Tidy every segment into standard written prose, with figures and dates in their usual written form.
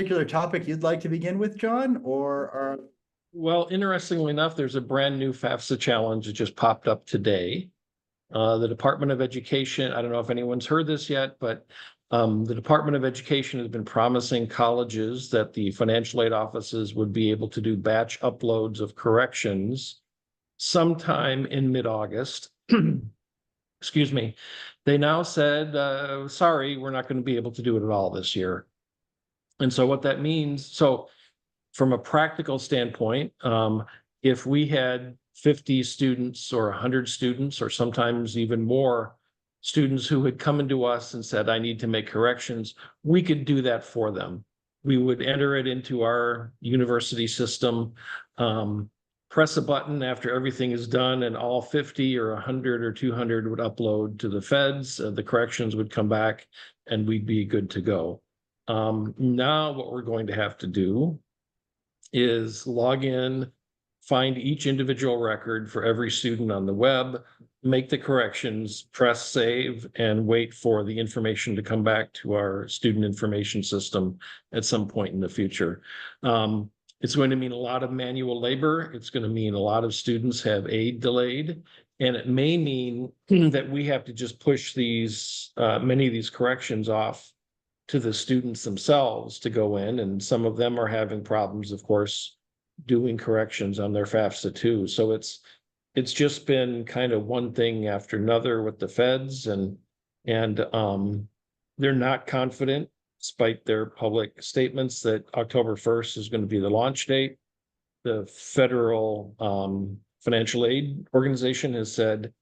particular topic you'd like to begin with, John, or Well, interestingly enough, there's a brand new FAFSA challenge that just popped up today. The Department of Education, I don't know if anyone's heard this yet, but the Department of Education has been promising colleges that the financial aid offices would be able to do batch uploads of corrections sometime in mid-August. Excuse me. They now said, sorry, we're not going to be able to do it at all this year. And so what that means, so from a practical standpoint, if we had 50 students or 100 students, or sometimes even more students who had come into us and said, I need to make corrections, we could do that for them. We would enter it into our university system, press a button after everything is done, and all 50 or 100 or 200 would upload to the feds. The corrections would come back and we'd be good to go. Now what we're going to have to do is log in, find each individual record for every student on the web, make the corrections, press save, and wait for the information to come back to our student information system at some point in the future. It's going to mean a lot of manual labor. It's going to mean a lot of students have aid delayed. And it may mean that we have to just push these, many of these corrections off to the students themselves to go in, and some of them are having problems, of course, doing corrections on their FAFSA too. So it's just been kind of one thing after another with the feds, and they're not confident, despite their public statements, that October 1st is going to be the launch date. The federal financial aid organization has said,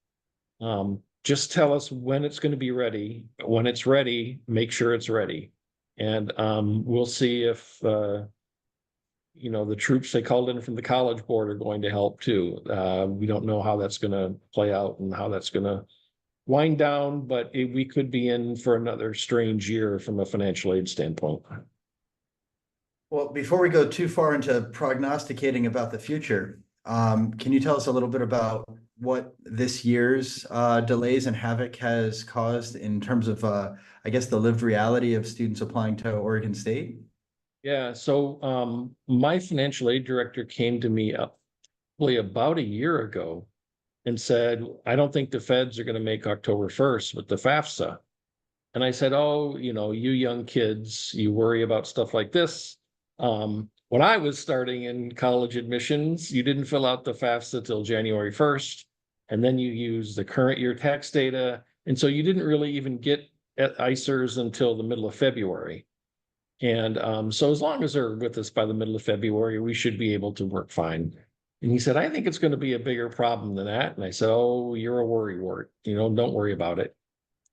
just tell us when it's going to be ready. But when it's ready, make sure it's ready. And we'll see if, the troops they called in from the College Board are going to help too. We don't know how that's going to play out and how that's going to wind down, but we could be in for another strange year from a financial aid standpoint. well, before we go too far into prognosticating about the future, can you tell us a little bit about what this year's delays and havoc has caused in terms of, I guess, the lived reality of students applying to Oregon State? Yeah, so my financial aid director came to me probably about a year ago and said, I don't think the feds are going to make October 1st with the FAFSA. And I said, oh, you young kids, you worry about stuff like this. When I was starting in college admissions, you didn't fill out the FAFSA till January 1st, and then you use the current year tax data. And so you didn't really even get at ICERs until the middle of February. And so as long as they're with us by the middle of February, we should be able to work fine. And he said, I think it's going to be a bigger problem than that. And I said, oh, you're a worrywart, don't worry about it.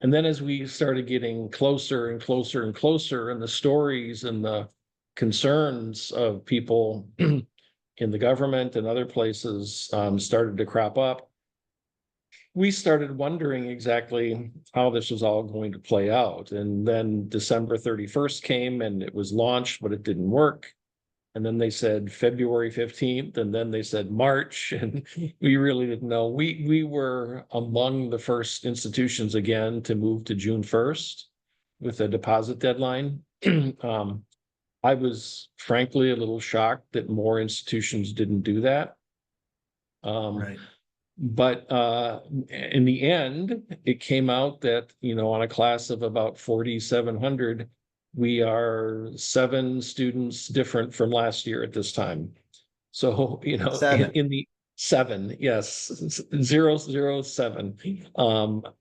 And then as we started getting closer and closer and closer, and the stories and the concerns of people in the government and other places started to crop up, we started wondering exactly how this was all going to play out. And then December 31st came and it was launched, but it didn't work. And then they said February 15th, and then they said March, and we really didn't know. We were among the first institutions again to move to June 1st with a deposit deadline. I was frankly a little shocked that more institutions didn't do that. Right. But in the end, it came out that, on a class of about 4,700, we are 7 students different from last year at this time. So, in the 7, yes, 007.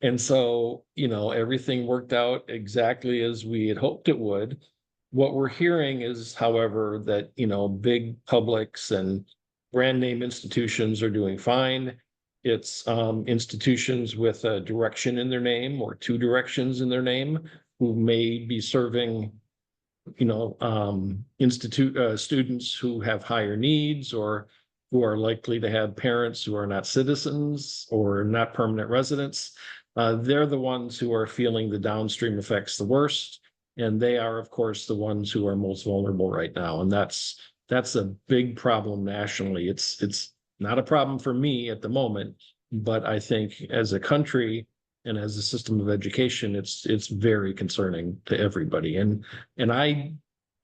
And so, everything worked out exactly as we had hoped it would. What we're hearing is, however, that, big publics and brand name institutions are doing fine. It's institutions with a direction in their name or 2 directions in their name who may be serving, students who have higher needs, or who are likely to have parents who are not citizens or not permanent residents. They're the ones who are feeling the downstream effects the worst. And they are, of course, the ones who are most vulnerable right now. And that's a big problem nationally. It's not a problem for me at the moment, but I think as a country and as a system of education, it's very concerning to everybody. And I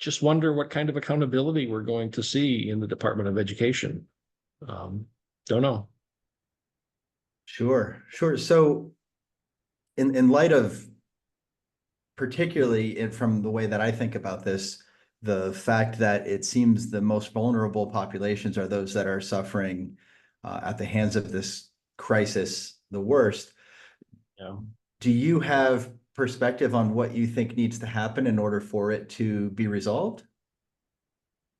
just wonder what kind of accountability we're going to see in the Department of Education. Don't know. Sure, sure. So in light of, particularly from the way that I think about this, the fact that it seems the most vulnerable populations are those that are suffering at the hands of this crisis the worst. Yeah. Do you have perspective on what you think needs to happen in order for it to be resolved?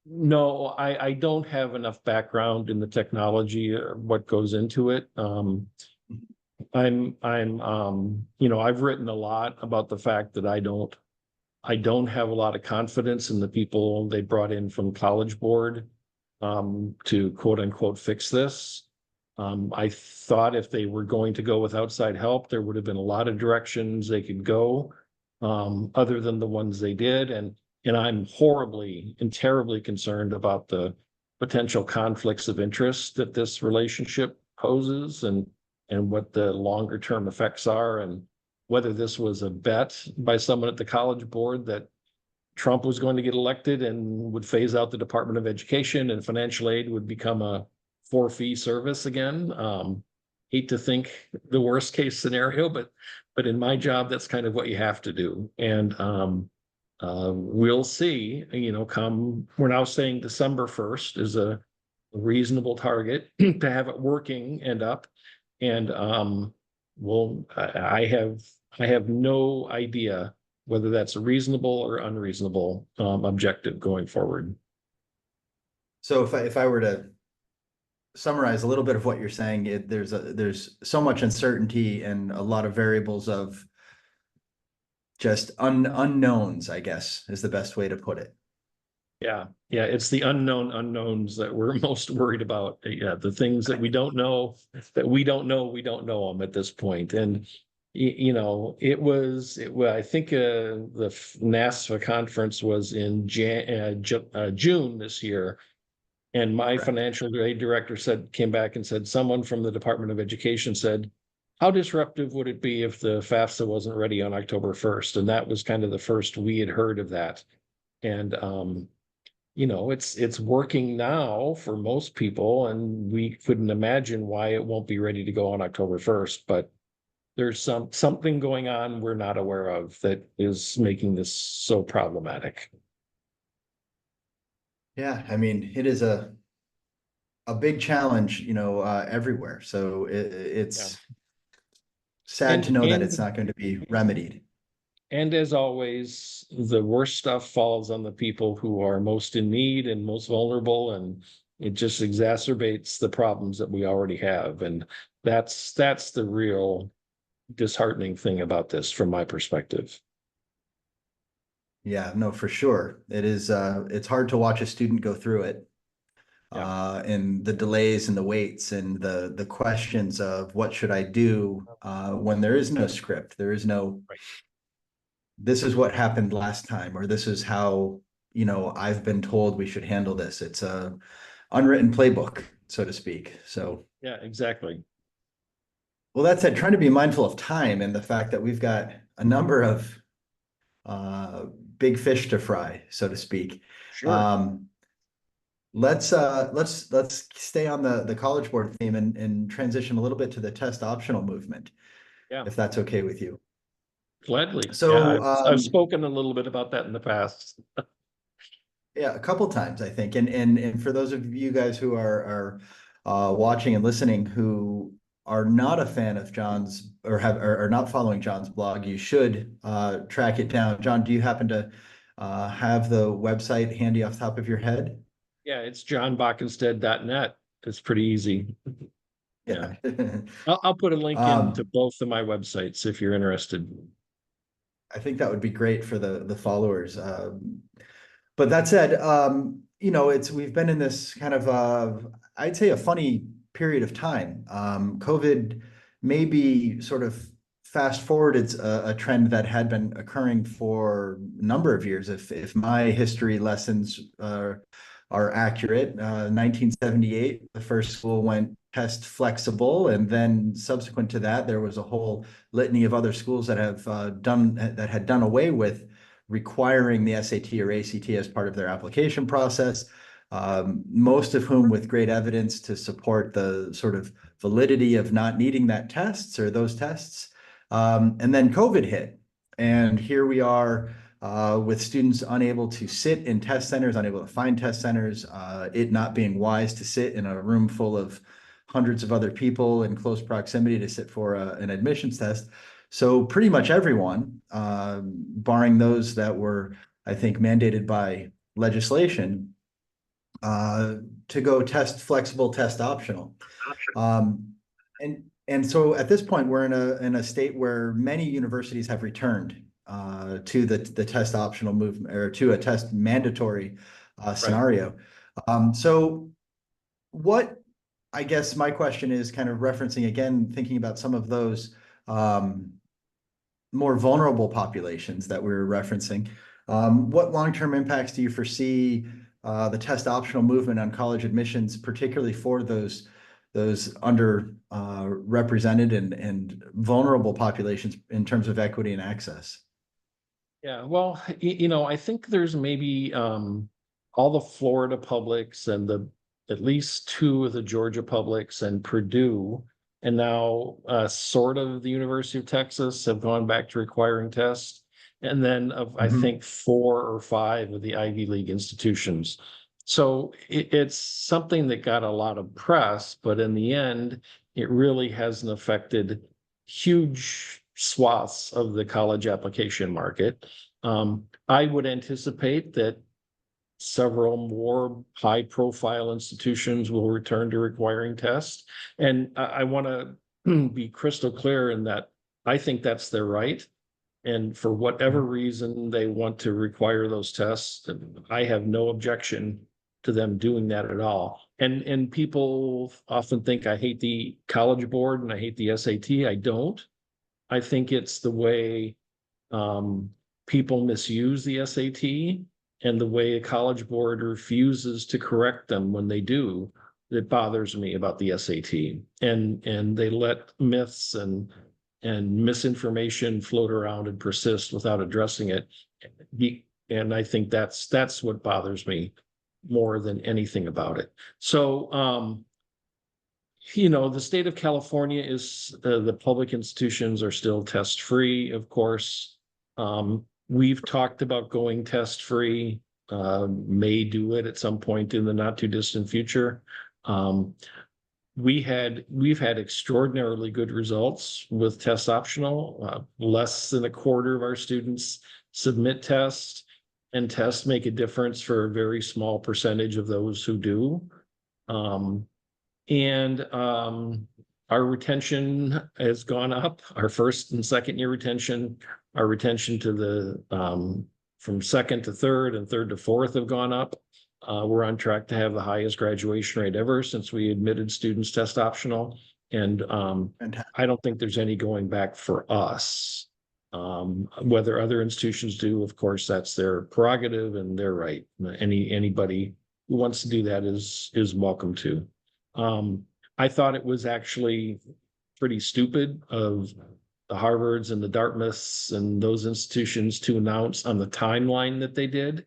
No, I don't have enough background in the technology or what goes into it. I've written a lot about the fact that I don't have a lot of confidence in the people they brought in from College Board to quote unquote fix this. I thought if they were going to go with outside help, there would have been a lot of directions they could go, other than the ones they did. And I'm horribly and terribly concerned about the potential conflicts of interest that this relationship poses, and what the longer term effects are, and whether this was a bet by someone at the College Board that Trump was going to get elected and would phase out the Department of Education and financial aid would become a for-fee service again. Hate to think the worst case scenario, but in my job, that's kind of what you have to do. And we'll see, we're now saying December 1st is a reasonable target to have it working and up. And I have no idea whether that's a reasonable or unreasonable objective going forward. So if I were to summarize a little bit of what you're saying, there's so much uncertainty and a lot of variables of just unknowns, I guess, is the best way to put it. Yeah, it's the unknown unknowns that we're most worried about. Yeah, the things that we don't know we don't know them at this point. And I think the NASFA conference was in June this year. And my Correct. financial aid director came back and said, someone from the Department of Education said, how disruptive would it be if the FAFSA wasn't ready on October 1st? And that was kind of the first we had heard of that. And, it's working now for most people, and we couldn't imagine why it won't be ready to go on October 1st. But there's something going on we're not aware of that is making this so problematic. Yeah, I mean, it is a big challenge, everywhere. So it's sad to know that it's not going to be remedied. And as always, the worst stuff falls on the people who are most in need and most vulnerable, and it just exacerbates the problems that we already have. And that's the real disheartening thing about this from my perspective. Yeah, no, for sure. It is, it's hard to watch a student go through it. And the delays and the waits and the questions of what should I do when there is no script, there is no, Right. This is what happened last time, or this is how, I've been told we should handle this. It's a unwritten playbook, so to speak. So Yeah, exactly. well, that said, trying to be mindful of time and the fact that we've got a number of big fish to fry, so to speak. Sure. Let's stay on the College Board theme and transition a little bit to the test optional movement, Yeah, if that's okay with you. gladly. So Yeah, I've spoken a little bit about that in the past. yeah, a couple times, I think. And for those of you guys who are watching and listening who are not a fan of Jon's or are not following Jon's blog, you should track it down. Jon, do you happen to have the website handy off the top of your head? Yeah, it's jonboekenstedt.net. It's pretty easy. Yeah. Yeah. I'll put a link into Um, both of my websites if you're interested. I think that would be great for the followers. But that said, we've been in this kind of I'd say a funny period of time. COVID maybe sort of fast forwarded a trend that had been occurring for a number of years. If my history lessons are accurate, 1978, the first school went test flexible, and then subsequent to that, there was a whole litany of other schools that had done away with requiring the SAT or ACT as part of their application process, most of whom with great evidence to support the sort of validity of not needing that tests or those tests. And then COVID hit. And here we are with students unable to sit in test centers, unable to find test centers, it not being wise to sit in a room full of hundreds of other people in close proximity to sit for an admissions test. So pretty much everyone, barring those that were, I think, mandated by legislation, to go test flexible, test optional. And so at this point, we're in a state where many universities have returned to the test optional movement, or to a test mandatory scenario. So what, I guess my question is kind of referencing again, thinking about some of those more vulnerable populations that we were referencing. What long-term impacts do you foresee the test optional movement on college admissions, particularly for those under represented and vulnerable populations in terms of equity and access? Yeah, well, I think there's maybe all the Florida publics and at least two of the Georgia publics and Purdue, and now sort of the University of Texas have gone back to requiring tests. And then I think 4 or 5 of the Ivy League institutions. So it's something that got a lot of press, but in the end, it really hasn't affected huge swaths of the college application market. I would anticipate that several more high-profile institutions will return to requiring tests. And I want to be crystal clear in that I think that's their right. And for whatever reason they want to require those tests, I have no objection to them doing that at all. And people often think I hate the College Board and I hate the SAT. I don't. I think it's the way people misuse the SAT and the way a College Board refuses to correct them when they do. That bothers me about the SAT. And they let myths and misinformation float around and persist without addressing it. And I think that's what bothers me more than anything about it. So, the state of California is the public institutions are still test free, of course. We've talked about going test free, may do it at some point in the not too distant future. We've had extraordinarily good results with test optional. Less than a quarter of our students submit tests, and tests make a difference for a very small percentage of those who do. Our retention has gone up. Our first and second year retention, our retention to the from second to third and third to fourth have gone up. We're on track to have the highest graduation rate ever since we admitted students test optional. And I don't think there's any going back for us. Whether other institutions do, of course, that's their prerogative and their right. Anybody who wants to do that is welcome to. I thought it was actually pretty stupid of the Harvards and the Dartmouths and those institutions to announce on the timeline that they did,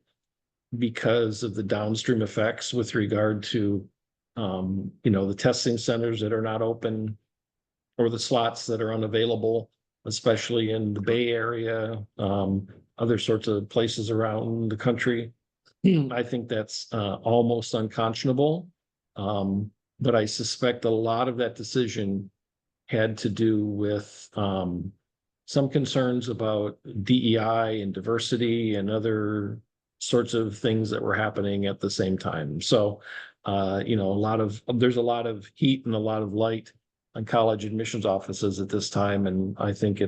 because of the downstream effects with regard to, the testing centers that are not open or the slots that are unavailable, especially in the Bay Area, other sorts of places around the country. I think that's almost unconscionable. But I suspect a lot of that decision had to do with some concerns about DEI and diversity and other sorts of things that were happening at the same time. So, there's a lot of heat and a lot of light on college admissions offices at this time. And I think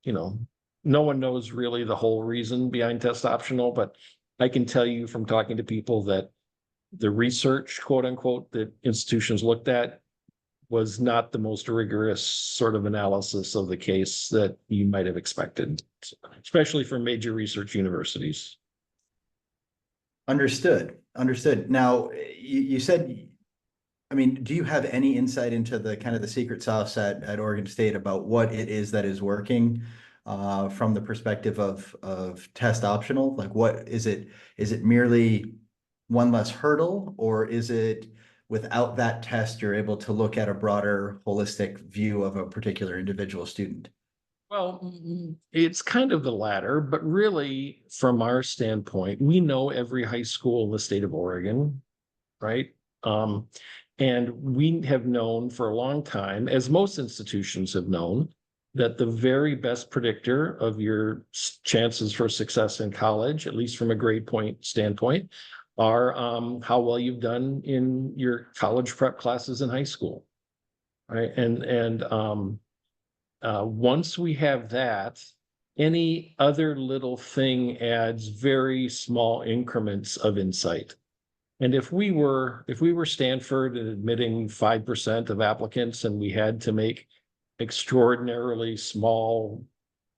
no one knows really the whole reason behind test optional, but I can tell you from talking to people that the research, quote unquote, that institutions looked at was not the most rigorous sort of analysis of the case that you might have expected, especially from major research universities. Understood. Now, you said, do you have any insight into the kind of the secret sauce at Oregon State about what it is that is working from the perspective of test optional? Like, what is it? Is it merely one less hurdle, or is it without that test, you're able to look at a broader holistic view of a particular individual student? Well, it's kind of the latter, but really, from our standpoint, we know every high school in the state of Oregon, right? Um, and we have known for a long time, as most institutions have known, that the very best predictor of your chances for success in college, at least from a grade point standpoint, are how well you've done in your college prep classes in high school, right? And once we have that, any other little thing adds very small increments of insight. And if we were Stanford and admitting 5% of applicants and we had to make extraordinarily small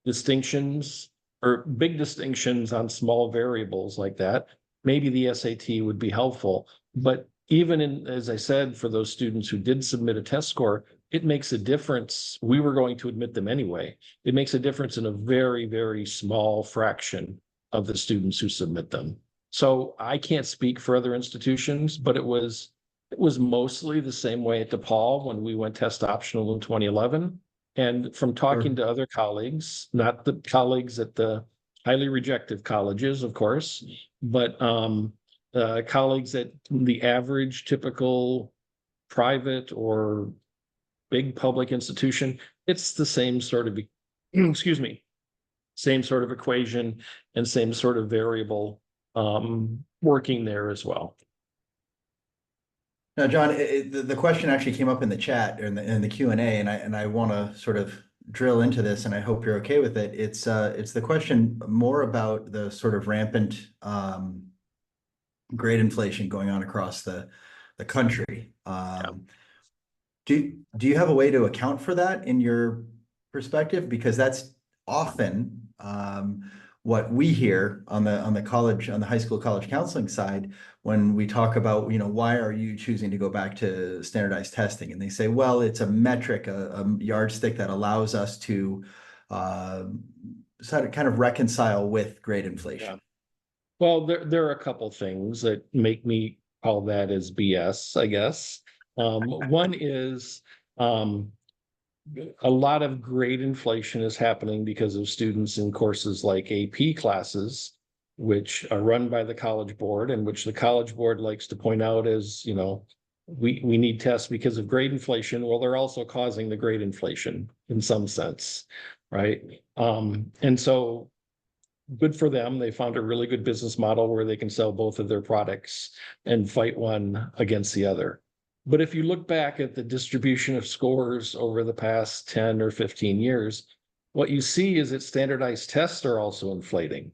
distinctions or big distinctions on small variables like that, maybe the SAT would be helpful. But even in, as I said, for those students who did submit a test score, it makes a difference. We were going to admit them anyway. It makes a difference in a very, very small fraction of the students who submit them. So I can't speak for other institutions, but it was mostly the same way at DePaul when we went test optional in 2011. And from talking to other colleagues, not the colleagues at the highly rejected colleges, of course, but colleagues at the average, typical private or big public institution, it's the same sort of, excuse me, same sort of equation and same sort of variable working there as well. Now, John, the question actually came up in the chat or in the Q&A, and I want to sort of drill into this, and I hope you're okay with it. It's the question more about the sort of rampant grade inflation going on across the country. Do you have a way to account for that in your perspective? Because that's often what we hear on the college, on the high school college counseling side, when we talk about, why are you choosing to go back to standardized testing? And they say, well, it's a metric, a yardstick that allows us to sort of kind of reconcile with grade inflation. Yeah. Well, there are a couple things that make me call that as BS, I guess. One is a lot of grade inflation is happening because of students in courses like AP classes, which are run by the College Board and which the College Board likes to point out as, we need tests because of grade inflation. Well, they're also causing the grade inflation in some sense, right? And so good for them. They found a really good business model where they can sell both of their products and fight one against the other. But if you look back at the distribution of scores over the past 10 or 15 years, what you see is that standardized tests are also inflating.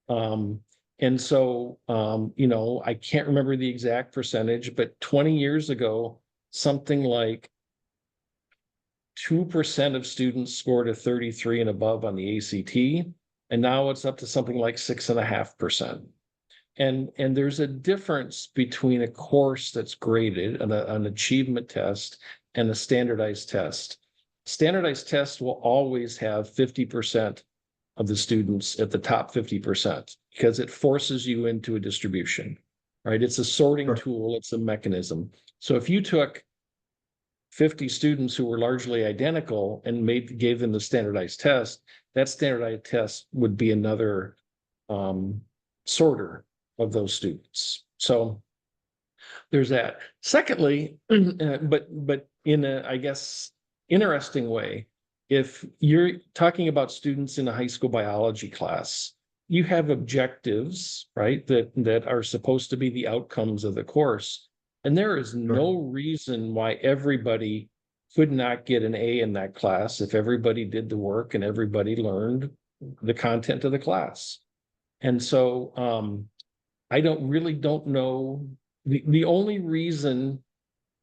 And so, I can't remember the exact percentage, but 20 years ago, something like 2% of students scored a 33 and above on the ACT. And now it's up to something like 6.5%. And there's a difference between a course that's graded, an achievement test, and a standardized test. Standardized tests will always have 50% of the students at the top 50% because it forces you into a distribution, right? It's a sorting tool, it's a mechanism. So if you took 50 students who were largely identical and gave them the standardized test, that standardized test would be another sorter of those students. So there's that. Secondly, but in a, I guess, interesting way, if you're talking about students in a high school biology class, you have objectives, right, that are supposed to be the outcomes of the course. And there is no reason why everybody could not get an A in that class if everybody did the work and everybody learned the content of the class. And so I don't know. The only reason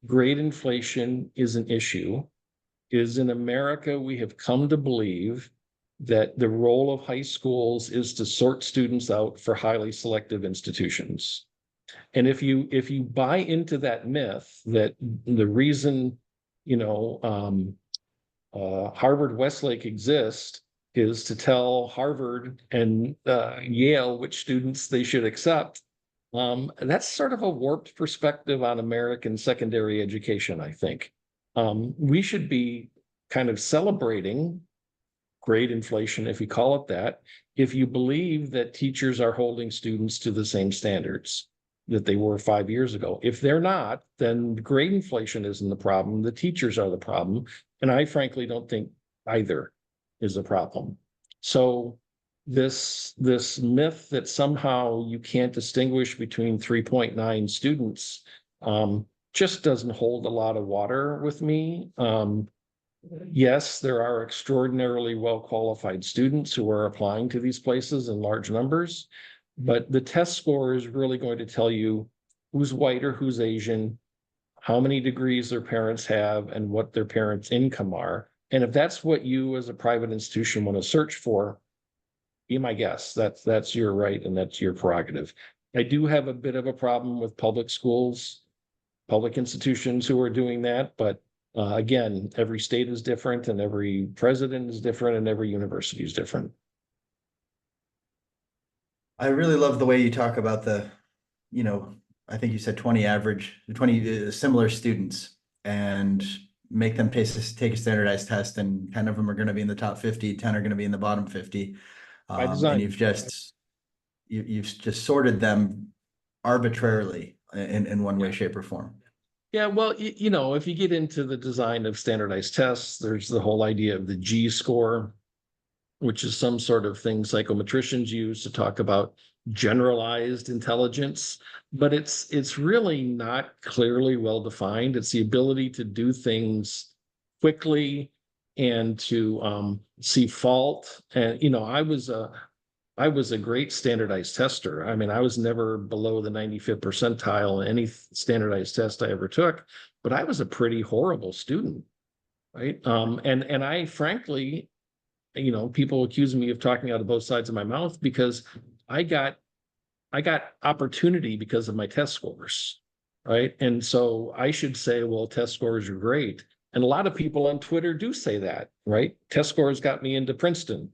grade inflation is an issue is in America, we have come to believe that the role of high schools is to sort students out for highly selective institutions. And if you buy into that myth that the reason, Harvard Westlake exists is to tell Harvard and Yale which students they should accept. That's sort of a warped perspective on American secondary education, I think. We should be kind of celebrating grade inflation, if you call it that, if you believe that teachers are holding students to the same standards that they were 5 years ago. If they're not, then grade inflation isn't the problem. The teachers are the problem. And I frankly don't think either is a problem. So this myth that somehow you can't distinguish between 3.9 students just doesn't hold a lot of water with me. Yes, there are extraordinarily well-qualified students who are applying to these places in large numbers, but the test score is really going to tell you who's white or who's Asian, how many degrees their parents have, and what their parents' income are. And if that's what you as a private institution want to search for, be my guest. That's your right and that's your prerogative. I do have a bit of a problem with public schools, public institutions who are doing that, but again, every state is different and every president is different and every university is different. I really love the way you talk about I think you said 20 similar students and make them take a standardized test, and 10 of them are going to be in the top 50, 10 are going to be in the bottom 50. By design. And you've just sorted them arbitrarily in one way, shape, or form. Yeah, well, if you get into the design of standardized tests, there's the whole idea of the G score, which is some sort of thing psychometricians use to talk about generalized intelligence, but it's really not clearly well defined. It's the ability to do things quickly and to see fault. And I was a great standardized tester. I mean, I was never below the 95th percentile in any standardized test I ever took, but I was a pretty horrible student, right? And I frankly, people accuse me of talking out of both sides of my mouth because I got opportunity because of my test scores, right? And so I should say, well, test scores are great. And a lot of people on Twitter do say that, right? Test scores got me into Princeton.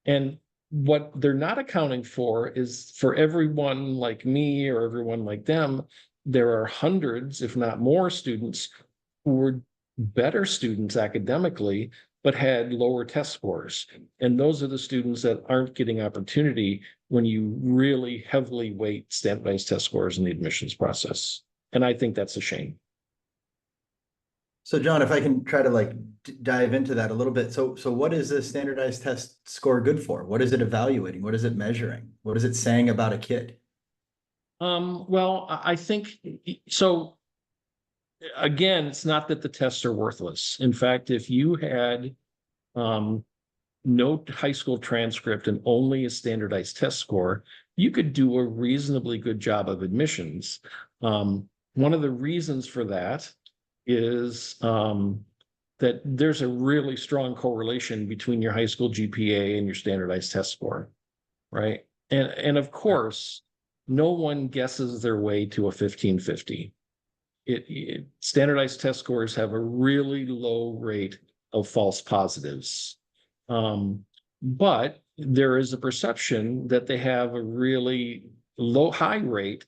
And what they're not accounting for is for everyone like me or everyone like them, there are hundreds, if not more, students who were better students academically, but had lower test scores. And those are the students that aren't getting opportunity when you really heavily weight standardized test scores in the admissions process. And I think that's a shame. So John, if I can try to dive into that a little bit. So what is a standardized test score good for? What is it evaluating? What is it measuring? What is it saying about a kid? Well, I think so. Again, it's not that the tests are worthless. In fact, if you had no high school transcript and only a standardized test score, you could do a reasonably good job of admissions. One of the reasons for that is that there's a really strong correlation between your high school GPA and your standardized test score, right? And of course, no one guesses their way to a 1550. Standardized test scores have a really low rate of false positives. But there is a perception that they have a really high rate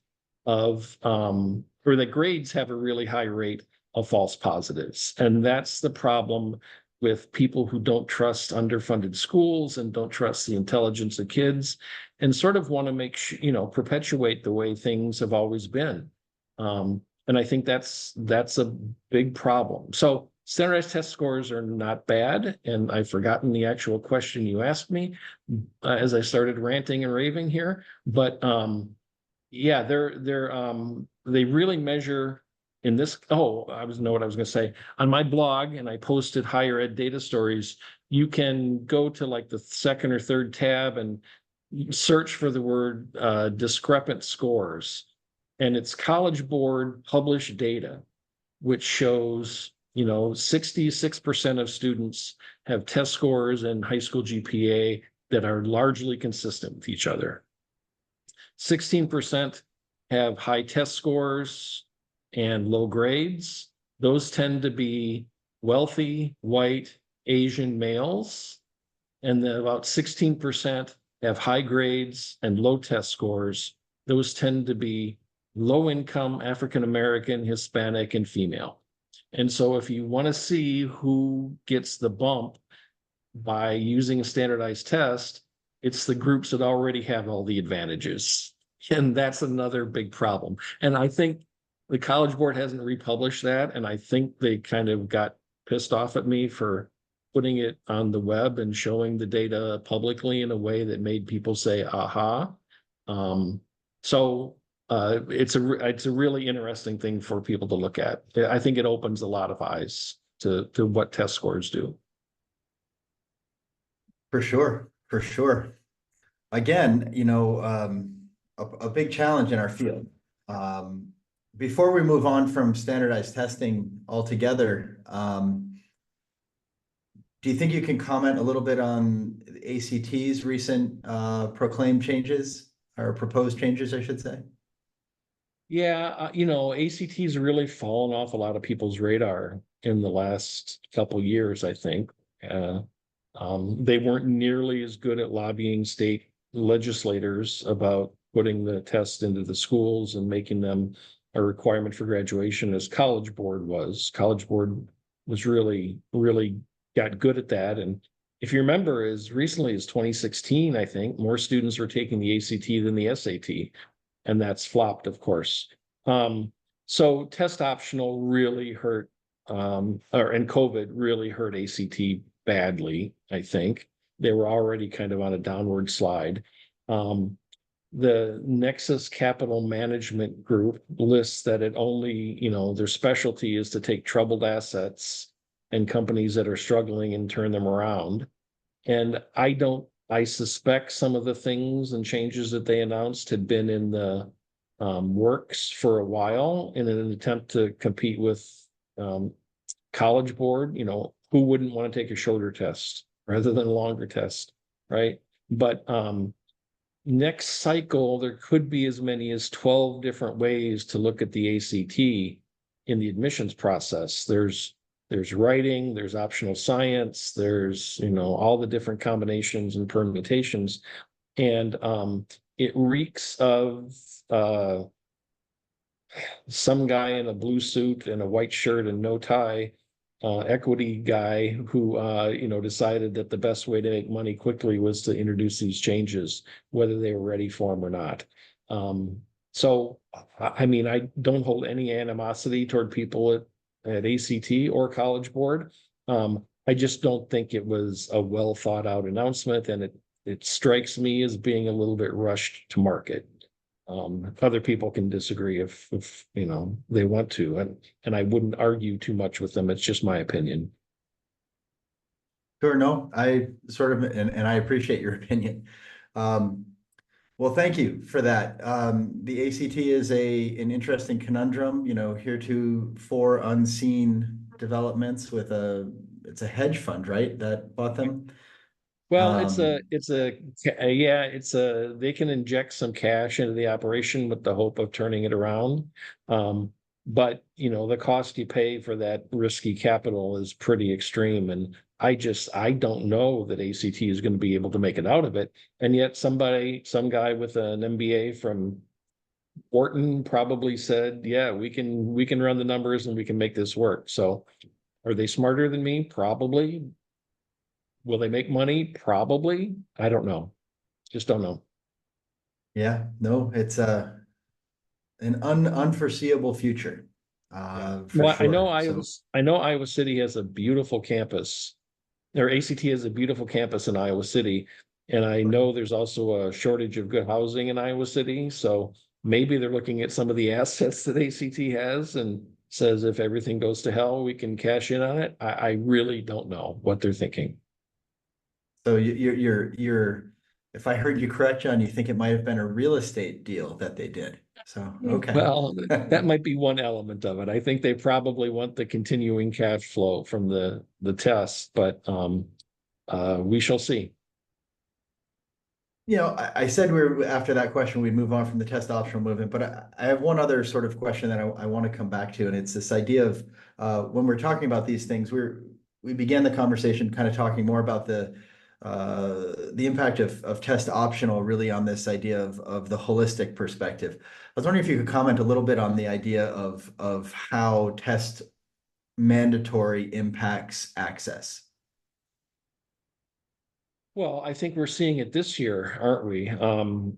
of, or that grades have a really high rate of false positives. And that's the problem with people who don't trust underfunded schools and don't trust the intelligence of kids and sort of want to perpetuate the way things have always been. And I think that's a big problem. So standardized test scores are not bad. And I've forgotten the actual question you asked me as I started ranting and raving here. But yeah, they really measure in this. Oh, I know what I was going to say. On my blog, and I posted higher ed data stories, you can go to the second or third tab and search for the word discrepant scores. And it's College Board published data, which shows 66% of students have test scores and high school GPA that are largely consistent with each other. 16% have high test scores and low grades. Those tend to be wealthy, white, Asian males. and then about 16% have high grades and low test scores. Those tend to be low income, African American, Hispanic, and female. And so if you want to see who gets the bump by using a standardized test, it's the groups that already have all the advantages. And that's another big problem. And I think the College Board hasn't republished that. And I think they kind of got pissed off at me for putting it on the web and showing the data publicly in a way that made people say, aha. So it's a really interesting thing for people to look at. I think it opens a lot of eyes to what test scores do. For sure, for sure. Again, a big challenge in our field. Before we move on from standardized testing altogether, do you think you can comment a little bit on ACT's recent proclaimed changes, or proposed changes, I should say? Yeah, ACT's really fallen off a lot of people's radar in the last couple years, I think. They weren't nearly as good at lobbying state legislators about putting the test into the schools and making them a requirement for graduation as College Board was. College Board was really got good at that. And if you remember, as recently as 2016, I think more students were taking the ACT than the SAT, and that's flopped, of course. So test optional really hurt, and COVID really hurt ACT badly, I think. They were already kind of on a downward slide. The Nexus Capital Management Group lists that it only, their specialty is to take troubled assets and companies that are struggling and turn them around. And I suspect some of the things and changes that they announced had been in the works for a while in an attempt to compete with College Board. Who wouldn't want to take a shorter test rather than a longer test, right? But next cycle, there could be as many as 12 different ways to look at the ACT in the admissions process. There's writing, there's optional science, there's, all the different combinations and permutations. And it reeks of some guy in a blue suit and a white shirt and no tie, equity guy who, decided that the best way to make money quickly was to introduce these changes, whether they were ready for them or not. So, I don't hold any animosity toward people at ACT or College Board. I just don't think it was a well thought out announcement, and it strikes me as being a little bit rushed to market. Other people can disagree if they want to, and I wouldn't argue too much with them. It's just my opinion. Sure, no, I sort of, and I appreciate your opinion. Well, thank you for that. The ACT is an interesting conundrum, heretofore unseen developments with it's a hedge fund, right? That bought them. Well, they can inject some cash into the operation with the hope of turning it around. But the cost you pay for that risky capital is pretty extreme. And I don't know that ACT is going to be able to make it out of it. And yet some guy with an MBA from Wharton probably said, yeah, we can run the numbers and we can make this work. So are they smarter than me? Probably. Will they make money? Probably. I don't know. Just don't know. Yeah, no, it's an unforeseeable future. For Well, sure. I know Iowa City has a beautiful campus. Their ACT has a beautiful campus in Iowa City. And I know there's also a shortage of good housing in Iowa City. So maybe they're looking at some of the assets that ACT has and says, if everything goes to hell, we can cash in on it. I really don't know what they're thinking. So if I heard you correct, John, you think it might have been a real estate deal that they did. So, okay. Well, that might be one element of it. I think they probably want the continuing cash flow from the test, but we shall see. I said after that question, we'd move on from the test optional movement, but I have one other sort of question that I want to come back to, and it's this idea of when we're talking about these things, we began the conversation kind of talking more about the the impact of test optional really on this idea of the holistic perspective. I was wondering if you could comment a little bit on the idea of how test mandatory impacts access. Well, I think we're seeing it this year, aren't we?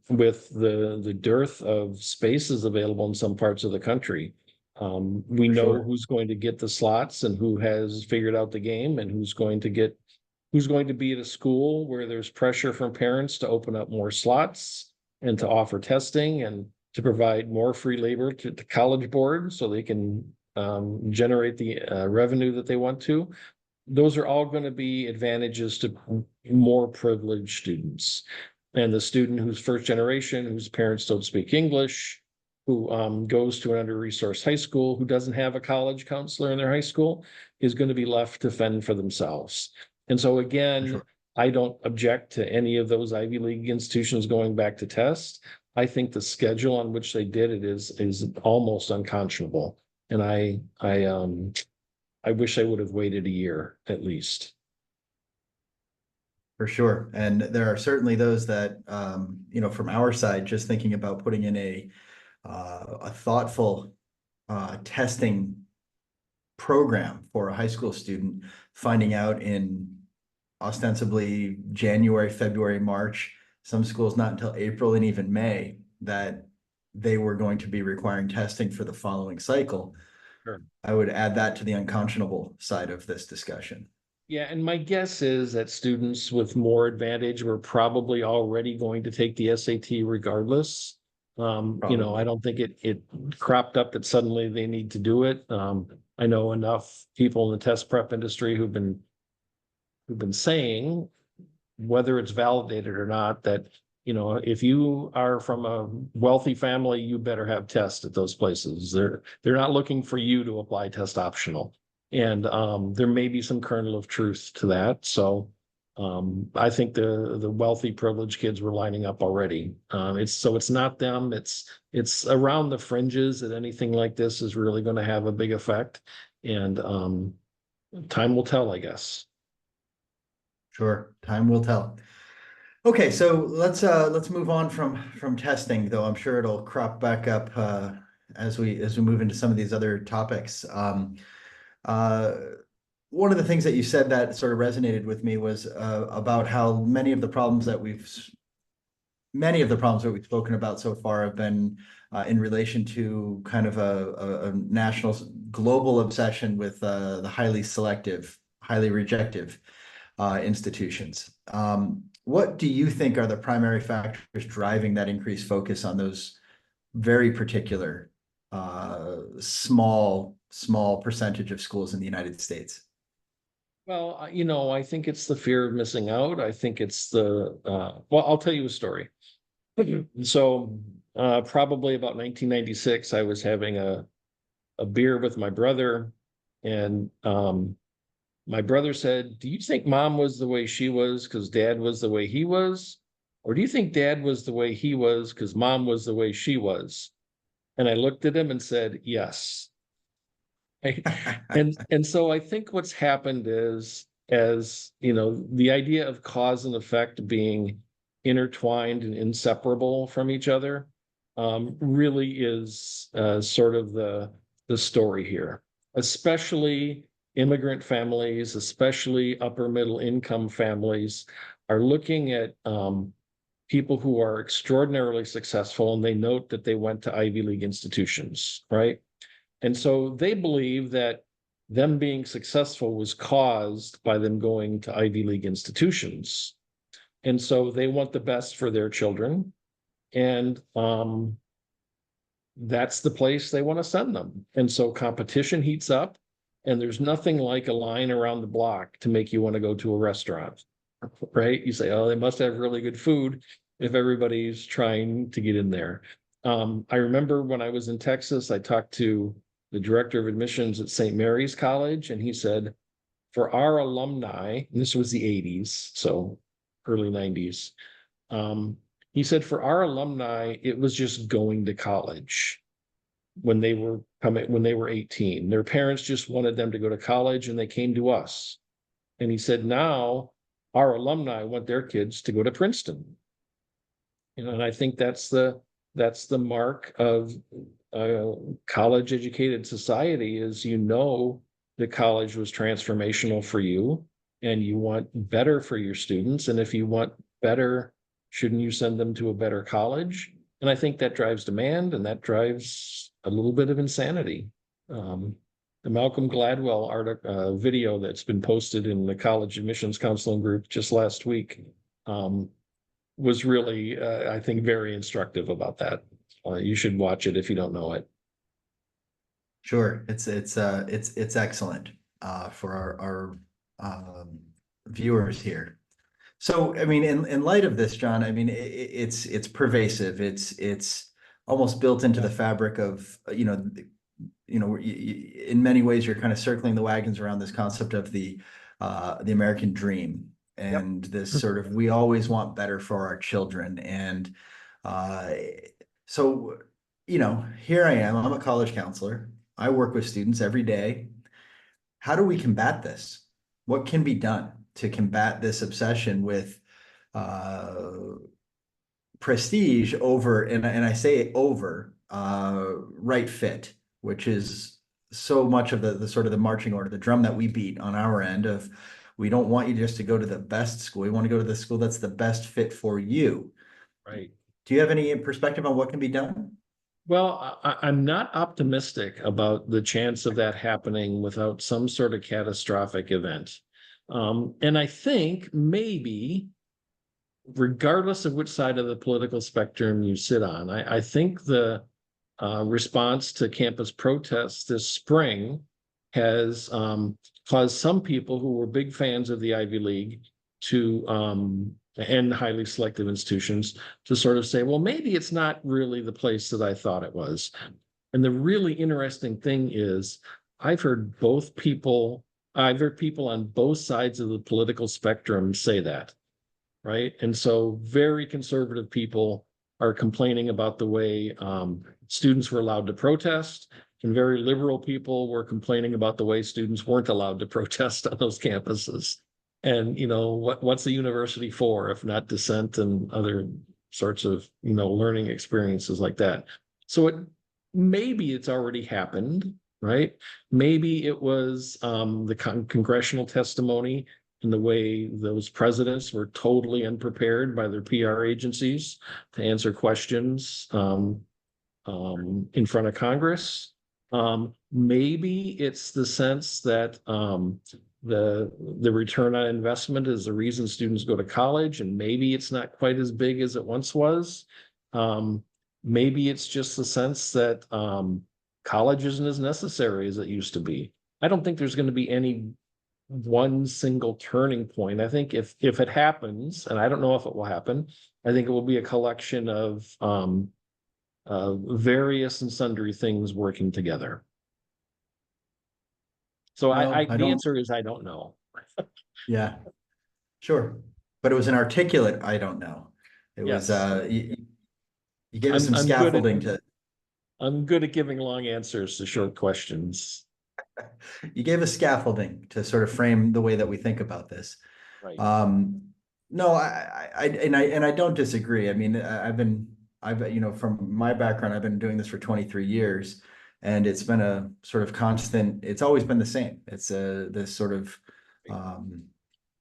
With the dearth of spaces available in some parts of the country. We For know sure. who's going to get the slots and who has figured out the game and who's going to be at a school where there's pressure from parents to open up more slots and to offer testing and to provide more free labor to the college board so they can generate the revenue that they want to. Those are all going to be advantages to more privileged students. And the student who's first generation, whose parents don't speak English, who goes to an under-resourced high school, who doesn't have a college counselor in their high school, is going to be left to fend for themselves. And so For again, sure. I don't object to any of those Ivy League institutions going back to test. I think the schedule on which they did it is almost unconscionable. And I wish I would have waited a year at least. For sure. And there are certainly those that, from our side, just thinking about putting in a thoughtful testing program for a high school student, finding out in ostensibly January, February, March, some schools not until April and even May, that they were going to be requiring testing for the following cycle. Sure. I would add that to the unconscionable side of this discussion. Yeah, and my guess is that students with more advantage were probably already going to take the SAT regardless. I Probably. don't think it cropped up that suddenly they need to do it. I know enough people in the test prep industry who've been saying, whether it's validated or not, that if you are from a wealthy family, you better have tests at those places. They're not looking for you to apply test optional. And there may be some kernel of truth to that. So I think the wealthy privileged kids were lining up already. It's not them. It's around the fringes that anything like this is really going to have a big effect. And time will tell, I guess. Sure, time will tell. Okay, so let's move on from testing, though I'm sure it'll crop back up as we move into some of these other topics. Uh, One of the things that you said that sort of resonated with me was about how many of the problems that we've spoken about so far have been in relation to kind of a national global obsession with the highly selective, highly rejective institutions. What do you think are the primary factors driving that increased focus on those very particular small percentage of schools in the United States? Well, I think it's the fear of missing out. I think it's well, I'll tell you a story. So, probably about 1996, I was having a beer with my brother, and my brother said, "Do you think mom was the way she was because dad was the way he was? Or do you think dad was the way he was because mom was the way she was?" And I looked at him and said, "Yes." And so I think what's happened is, as the idea of cause and effect being intertwined and inseparable from each other really is sort of the story here, especially immigrant families, especially upper middle income families, are looking at people who are extraordinarily successful, and they note that they went to Ivy League institutions, right? And so they believe that them being successful was caused by them going to Ivy League institutions. And so they want the best for their children. And that's the place they want to send them. And so competition heats up, and there's nothing like a line around the block to make you want to go to a restaurant, right? You say, oh, they must have really good food if everybody's trying to get in there. I remember when I was in Texas, I talked to the director of admissions at St. Mary's College, and he said, for our alumni, and this was the 80s, so early 90s, he said, for our alumni, it was just going to college when they were 18. Their parents just wanted them to go to college, and they came to us. And he said, now our alumni want their kids to go to Princeton. And I think that's the mark of a college educated society is, the college was transformational for you and you want better for your students. And if you want better, shouldn't you send them to a better college? And I think that drives demand, and that drives a little bit of insanity. The Malcolm Gladwell video that's been posted in the college admissions counseling group just last week was really, I think, very instructive about that. You should watch it if you don't know it. Sure, it's excellent for our viewers here. So, I mean, in light of this, Jon, I mean, it's pervasive. It's almost built into the fabric of, in many ways, you're kind of circling the wagons around this concept of the American dream and this sort of, we always want better for our children. And so, here I am, I'm a college counselor. I work with students every day. How do we combat this? What can be done to combat this obsession with prestige over, and I say over, right fit, which is so much of the sort of the marching order, the drum that we beat on our end of, we don't want you just to go to the best school. We want to go to the school that's the best fit for you. Right. Do you have any perspective on what can be done? Well, I'm not optimistic about the chance of that happening without some sort of catastrophic event. And I think maybe, regardless of which side of the political spectrum you sit on, I think the response to campus protests this spring has caused some people who were big fans of the Ivy League and highly selective institutions to sort of say, well, maybe it's not really the place that I thought it was. And the really interesting thing is I've heard people on both sides of the political spectrum say that, right? And so very conservative people are complaining about the way students were allowed to protest, and very liberal people were complaining about the way students weren't allowed to protest on those campuses. And, what's the university for if not dissent and other sorts of, learning experiences like that? So maybe it's already happened, right? Maybe it was the congressional testimony and the way those presidents were totally unprepared by their PR agencies to answer questions in front of Congress. Maybe it's the sense that the return on investment is the reason students go to college, and maybe it's not quite as big as it once was. Maybe it's just the sense that college isn't as necessary as it used to be. I don't think there's going to be any one single turning point. I think if it happens, and I don't know if it will happen, I think it will be a collection of various and sundry things working together. So the answer is I don't know. Yeah, sure. But it was an articulate, I don't know. It was, you gave us some scaffolding to. I'm good at giving long answers to short questions. You gave us scaffolding to sort of frame the way that we think about this. Right. No, I don't disagree. I mean, from my background, I've been doing this for 23 years. And it's been a sort of constant, it's always been the same. It's this sort of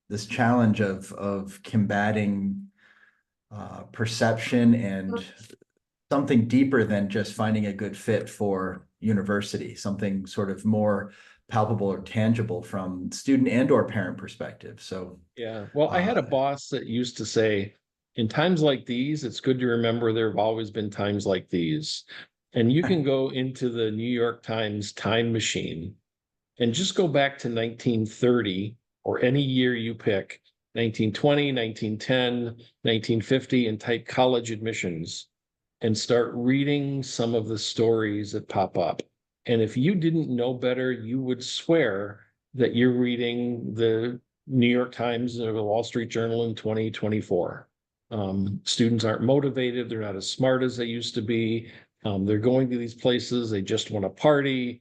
this challenge of combating perception and something deeper than just finding a good fit for university, something sort of more palpable or tangible from student and or parent perspective. So yeah, well, I had a boss that used to say, in times like these, it's good to remember there have always been times like these. And you can go into the New York Times time machine and just go back to 1930 or any year you pick, 1920, 1910, 1950, and type college admissions and start reading some of the stories that pop up. And if you didn't know better, you would swear that you're reading the New York Times or the Wall Street Journal in 2024. Students aren't motivated. They're not as smart as they used to be. They're going to these places. They just want to party.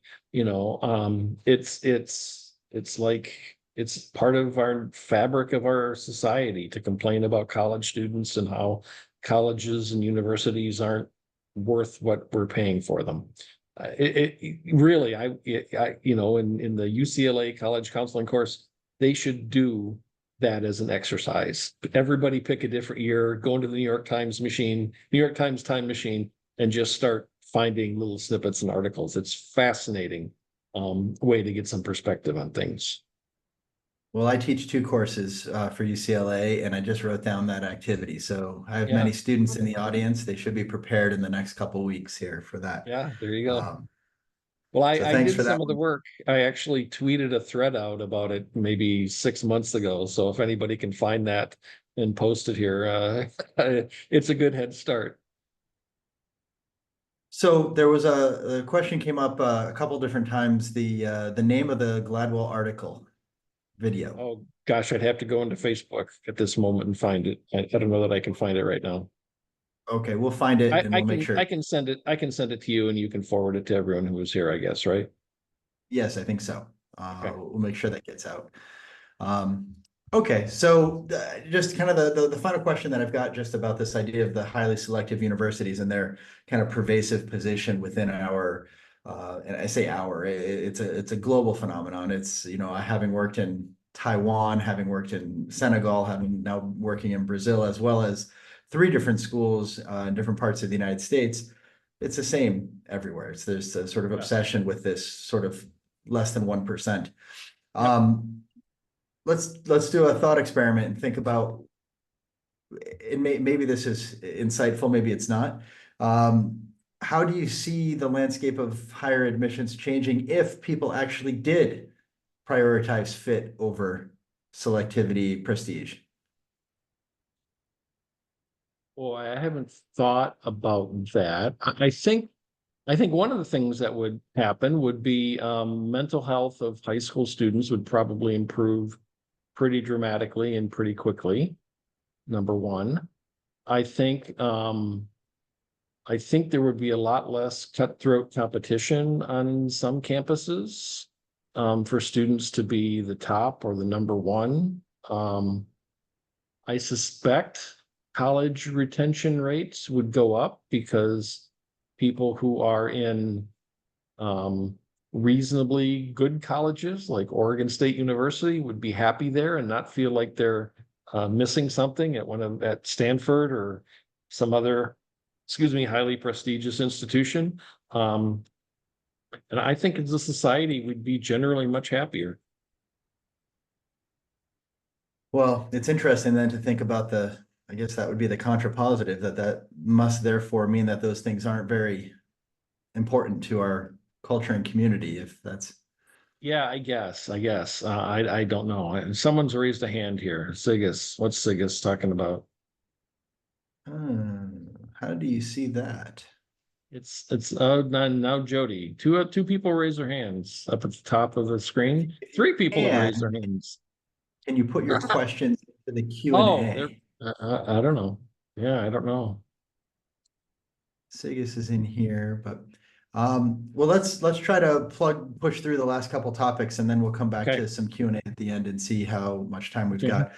It's like it's part of our fabric of our society to complain about college students and how colleges and universities aren't worth what we're paying for them. It really, in the UCLA college counseling course, they should do that as an exercise. Everybody pick a different year, go into the New York Times time machine, and just start finding little snippets and articles. It's fascinating way to get some perspective on things. Well, I teach two courses for UCLA, and I just wrote down that activity. So I have Yeah, many students in the audience. They should be prepared in the next couple weeks here for that. yeah, there you go. Um, Well, so I thanks did for that some of the one. work. I actually tweeted a thread out about it maybe 6 months ago. So if anybody can find that and post it here, it's a good head start. So there was a question came up a couple different times. The name of the Gladwell article video. Oh gosh, I'd have to go into Facebook at this moment and find it. I don't know that I can find it right now. Okay, we'll find it I, and I we'll make can sure. I can send it. I can send it to you, and you can forward it to everyone who was here. I guess, right? Yes, I think so. Okay. We'll make sure that gets out. Um, okay, so just kind of the final question that I've got just about this idea of the highly selective universities and their kind of pervasive position within our, and I say our, it's a global phenomenon. It's, having worked in Taiwan, having worked in Senegal, having now working in Brazil, as well as three different schools in different parts of the United States. It's the same everywhere. There's a sort of Yeah. obsession with this sort of less than 1%. Yep. Let's do a thought experiment and think about maybe this is insightful, maybe it's not. How do you see the landscape of higher admissions changing if people actually did prioritize fit over selectivity, prestige? Boy, I haven't thought about that. I think one of the things that would happen would be mental health of high school students would probably improve pretty dramatically and pretty quickly. Number one, I think um, I think there would be a lot less cutthroat competition on some campuses for students to be the top or the number one. Um, I suspect college retention rates would go up because people who are in um, reasonably good colleges like Oregon State University would be happy there and not feel like they're missing something at Stanford or some other, highly prestigious institution. Um, and I think as a society, we'd be generally much happier. Well, it's interesting then to think about I guess that would be the contrapositive, that must therefore mean that those things aren't very important to our culture and community, if that's. Yeah, I guess. I don't know. Someone's raised a hand here. Sigus, what's Sigus talking about? How do you see that? It's now Jody. Two people raise their hands up at the top of the screen. Three people have raised their And hands. can you put your questions to the Q and Oh, they're A? I don't know. Yeah, I don't know. Sigus is in here, but well, let's try to push through the last couple topics, and then we'll come back Okay. to some Q and A at the end and see how much time we've Okay. got.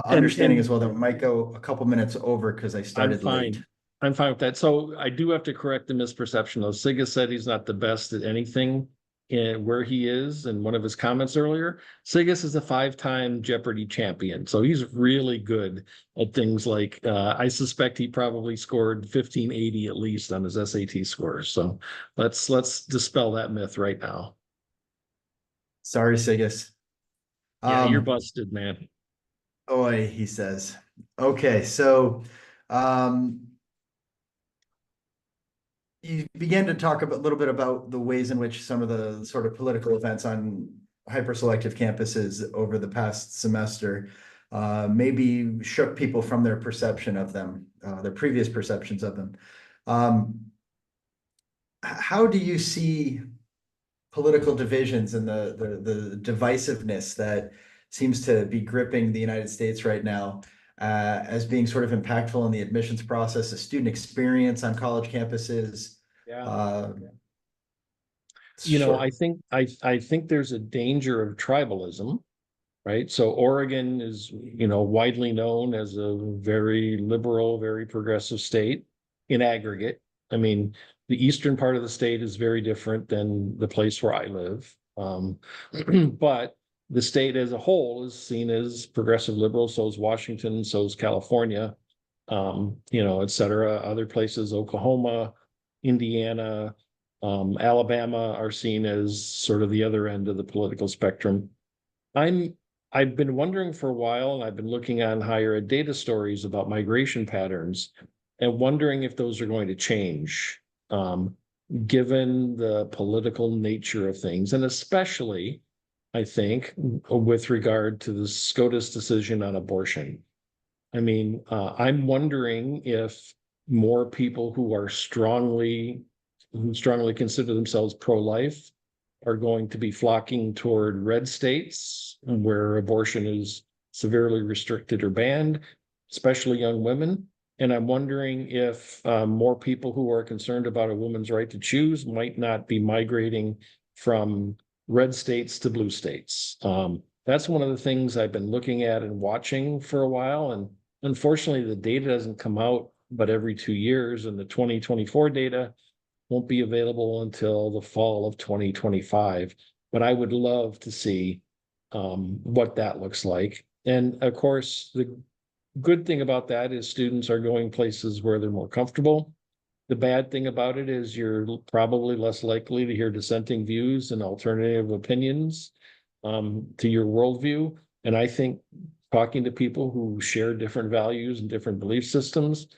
And Understanding as well that we might go a couple minutes over because I I'm started late. fine. I'm fine with that. So I do have to correct the misperception though. Siga said he's not the best at anything in where he is in one of his comments earlier. Sigas is a 5-time Jeopardy champion. So he's really good at things like I suspect he probably scored 1580 at least on his SAT scores. So let's dispel that myth right now. Sorry, Sigus. Yeah, you're Um, busted, man. Oi, he says. Okay, so um, you began to talk a little bit about the ways in which some of the sort of political events on hyper-selective campuses over the past semester maybe shook people from their perception of them, their previous perceptions of them. Um, how do you see political divisions and the divisiveness that seems to be gripping the United States right now as being sort of impactful in the admissions process, the student experience on college campuses? Yeah. Uh, You know, Sure. I think there's a danger of tribalism right? So Oregon is, widely known as a very liberal, very progressive state in aggregate. I mean, the eastern part of the state is very different than the place where I live. But the state as a whole is seen as progressive liberal. So is Washington, so is California, et cetera. Other places, Oklahoma, Indiana, Alabama are seen as sort of the other end of the political spectrum. I've been wondering for a while, and I've been looking on higher ed data stories about migration patterns and wondering if those are going to change, given the political nature of things, and especially, I think, with regard to the SCOTUS decision on abortion. I mean, I'm wondering if more people who strongly consider themselves pro-life are going to be flocking toward red states where abortion is severely restricted or banned, especially young women. And I'm wondering if more people who are concerned about a woman's right to choose might not be migrating from red states to blue states. That's one of the things I've been looking at and watching for a while. And unfortunately, the data doesn't come out but every 2 years, and the 2024 data won't be available until the fall of 2025. But I would love to see what that looks like. And of course, the good thing about that is students are going places where they're more comfortable. The bad thing about it is you're probably less likely to hear dissenting views and alternative opinions to your worldview. And I think talking to people who share different values and different belief systems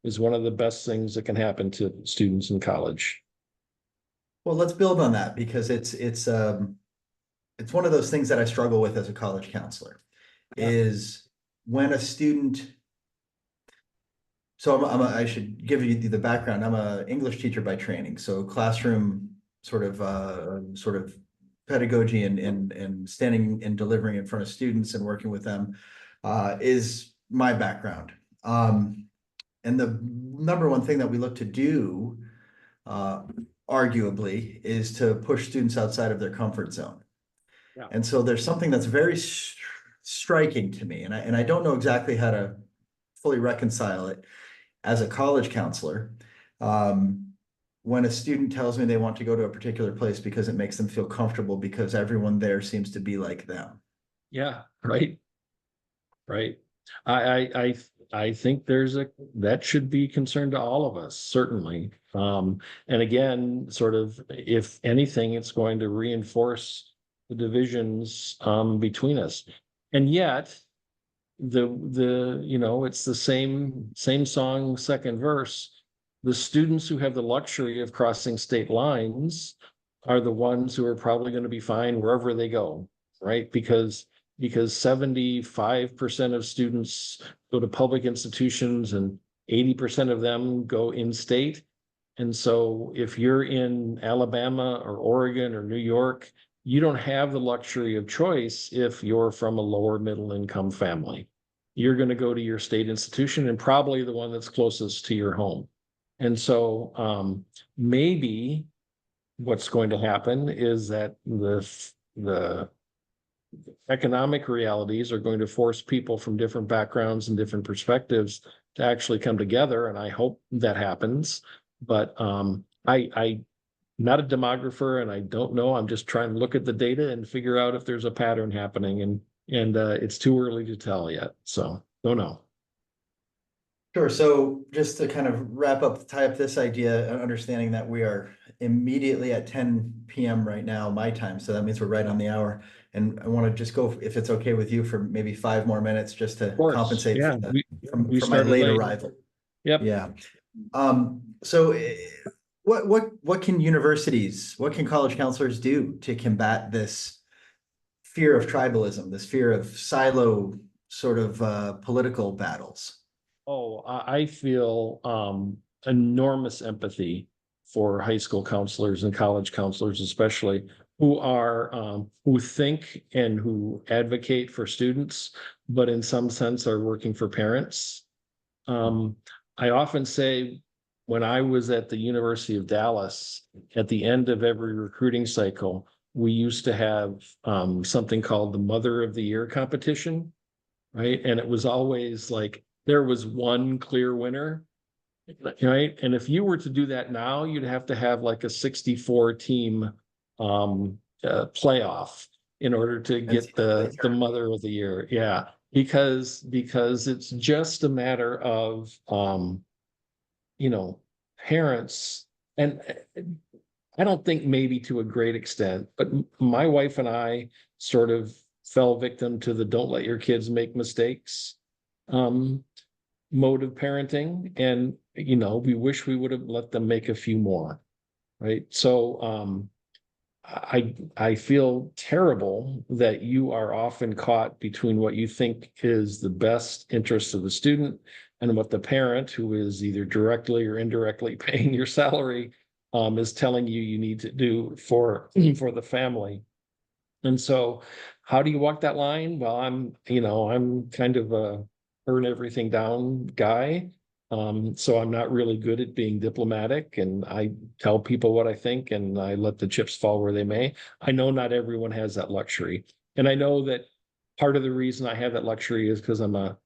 is one of the best things that can happen to students in college. Well, let's build on that because it's one of those things that I struggle with as a college counselor Yeah. is when a student. So I should give you the background. I'm an English teacher by training, so classroom sort of pedagogy and standing and delivering in front of students and working with them is my background. And the number one thing that we look to do, arguably, is to push students outside of their comfort zone. Yeah. And so there's something that's very striking to me, and I don't know exactly how to fully reconcile it as a college counselor. When a student tells me they want to go to a particular place because it makes them feel comfortable because everyone there seems to be like them. Yeah, right. Right. I think that should be concern to all of us, certainly. And again, sort of, if anything, it's going to reinforce the divisions between us. And yet, it's the same song, second verse. The students who have the luxury of crossing state lines are the ones who are probably going to be fine wherever they go, right? Because 75% of students go to public institutions and 80% of them go in-state. And so if you're in Alabama or Oregon or New York, you don't have the luxury of choice if you're from a lower middle income family. You're going to go to your state institution and probably the one that's closest to your home. And so maybe what's going to happen is that the economic realities are going to force people from different backgrounds and different perspectives to actually come together. And I hope that happens. But I'm not a demographer and I don't know. I'm just trying to look at the data and figure out if there's a pattern happening. And it's too early to tell yet. So don't know. Sure. So just to kind of tie up this idea, understanding that we are immediately at 10 p.m. right now, my time. So that means we're right on the hour. And I want to just go, if it's okay with you, for maybe 5 more minutes just to compensate Yeah, from we my late late. arrival. Yep. Yeah. So what can college counselors do to combat this fear of tribalism, this fear of silo sort of political battles? Oh, I feel enormous empathy for high school counselors and college counselors, especially who think and who advocate for students, but in some sense are working for parents. I often say when I was at the University of Dallas, at the end of every recruiting cycle, we used to have something called the Mother of the Year competition, right? And it was always like there was one clear winner, right? And if you were to do that now, you'd have to have like a 64 team playoff in order to get NCAA the tournament. Mother of the Year. Yeah, because it's just a matter of parents, and I don't think maybe to a great extent, but my wife and I sort of fell victim to the don't let your kids make mistakes um, mode of parenting. And, we wish we would have let them make a few more, right? So I feel terrible that you are often caught between what you think is the best interest of the student and what the parent, who is either directly or indirectly paying your salary, is telling you you need to do for the family. And so, how do you walk that line? Well, I'm kind of a burn everything down guy. So I'm not really good at being diplomatic, and I tell people what I think and I let the chips fall where they may. I know not everyone has that luxury. And I know that part of the reason I have that luxury is because I'm a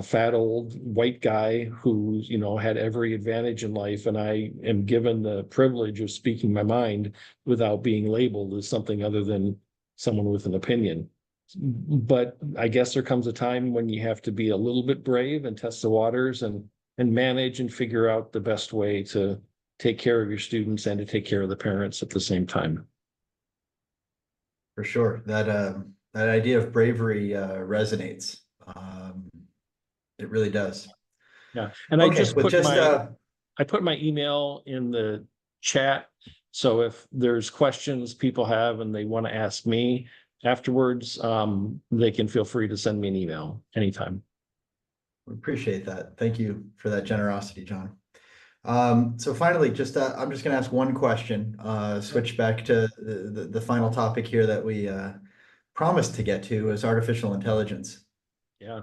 fat old white guy who's, had every advantage in life, and I am given the privilege of speaking my mind without being labeled as something other than someone with an opinion. But I guess there comes a time when you have to be a little bit brave and test the waters and manage and figure out the best way to take care of your students and to take care of the parents at the same time. For sure. That idea of bravery resonates. It really does. Yeah. And Okay, with just I put my email in the chat. So if there's questions people have and they want to ask me afterwards, they can feel free to send me an email anytime. we appreciate that. Thank you for that generosity, John. So finally, I'm just going to ask one question, switch back to the final topic here that we promised to get to is artificial intelligence. Yeah.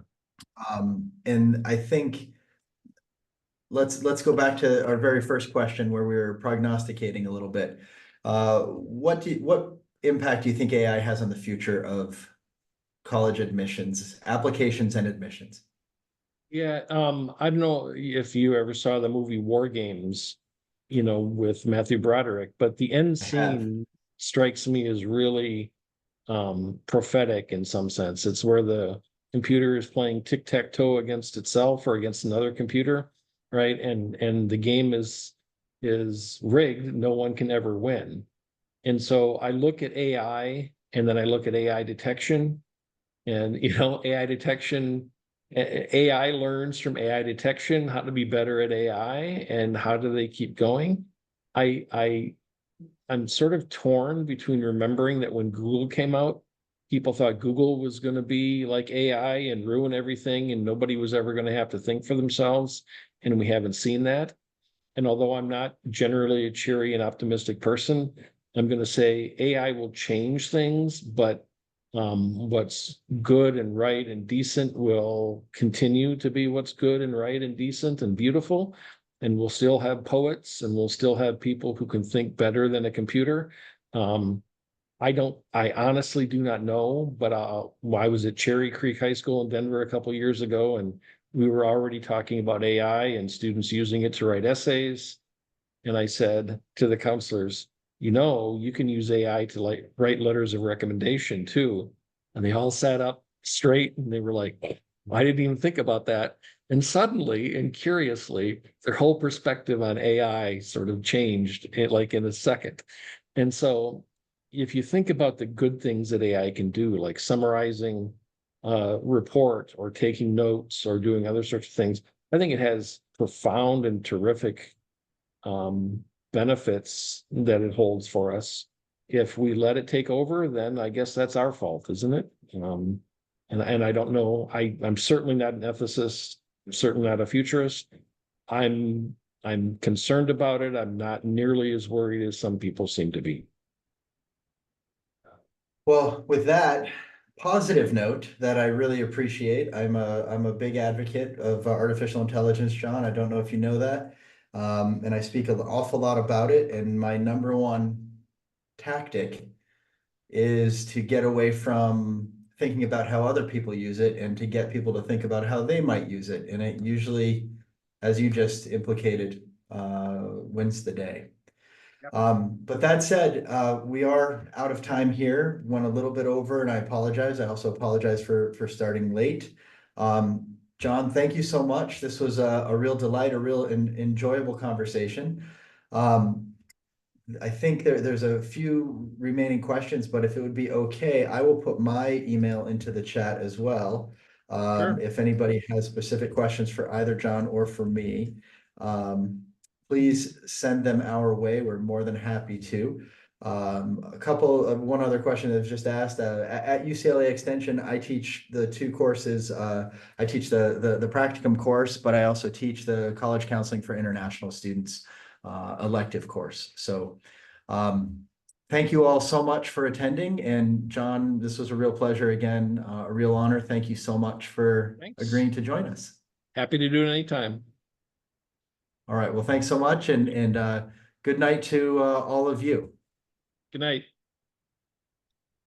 And I think let's go back to our very first question where we were prognosticating a little bit. What impact do you think AI has on the future of college admissions, applications and admissions? Yeah, I don't know if you ever saw the movie War Games, with Matthew Broderick, but the end I have. scene strikes me as really prophetic in some sense. It's where the computer is playing tic-tac-toe against itself or against another computer, right? And the game is rigged. No one can ever win. And so I look at AI and then I look at AI detection, and AI detection, AI learns from AI detection how to be better at AI, and how do they keep going. I'm sort of torn between remembering that when Google came out, people thought Google was going to be like AI and ruin everything, and nobody was ever going to have to think for themselves. And we haven't seen that. And although I'm not generally a cheery and optimistic person, I'm going to say AI will change things, but what's good and right and decent will continue to be what's good and right and decent and beautiful. And we'll still have poets and we'll still have people who can think better than a computer. Um, I honestly do not know, but I was at Cherry Creek High School in Denver a couple years ago, and we were already talking about AI and students using it to write essays. And I said to the counselors, you can use AI to write letters of recommendation too. And they all sat up straight and they were like, I didn't even think about that. And suddenly and curiously, their whole perspective on AI sort of changed in a second. And so if you think about the good things that AI can do, like summarizing a report or taking notes or doing other sorts of things, I think it has profound and terrific benefits that it holds for us. If we let it take over, then I guess that's our fault, isn't it? And I don't know. I'm certainly not an ethicist. I'm certainly not a futurist. I'm I'm concerned about it. I'm not nearly as worried as some people seem to be. Well, with that positive note that I really appreciate, I'm a big advocate of artificial intelligence, John. I don't know if you know that. And I speak an awful lot about it. And my number one tactic is to get away from thinking about how other people use it and to get people to think about how they might use it. And it usually, as you just implicated, wins the day. But that said, we are out of time here, went a little bit over, and I apologize. I also apologize for starting late. Jon, thank you so much. This was a real delight, a real enjoyable conversation. I think there's a few remaining questions, but if it would be okay, I will put my email into the chat as well. Sure. If anybody has specific questions for either Jon or for me, please send them our way. We're more than happy to. One other question that was just asked, at UCLA Extension, I teach the two courses. I teach the practicum course, but I also teach the college counseling for international students elective course. So thank you all so much for attending. And Jon, this was a real pleasure again, a real honor. Thank you so much for agreeing to join us. Happy to do it anytime. All right. Well, thanks so much, and good night to all of you. Good night.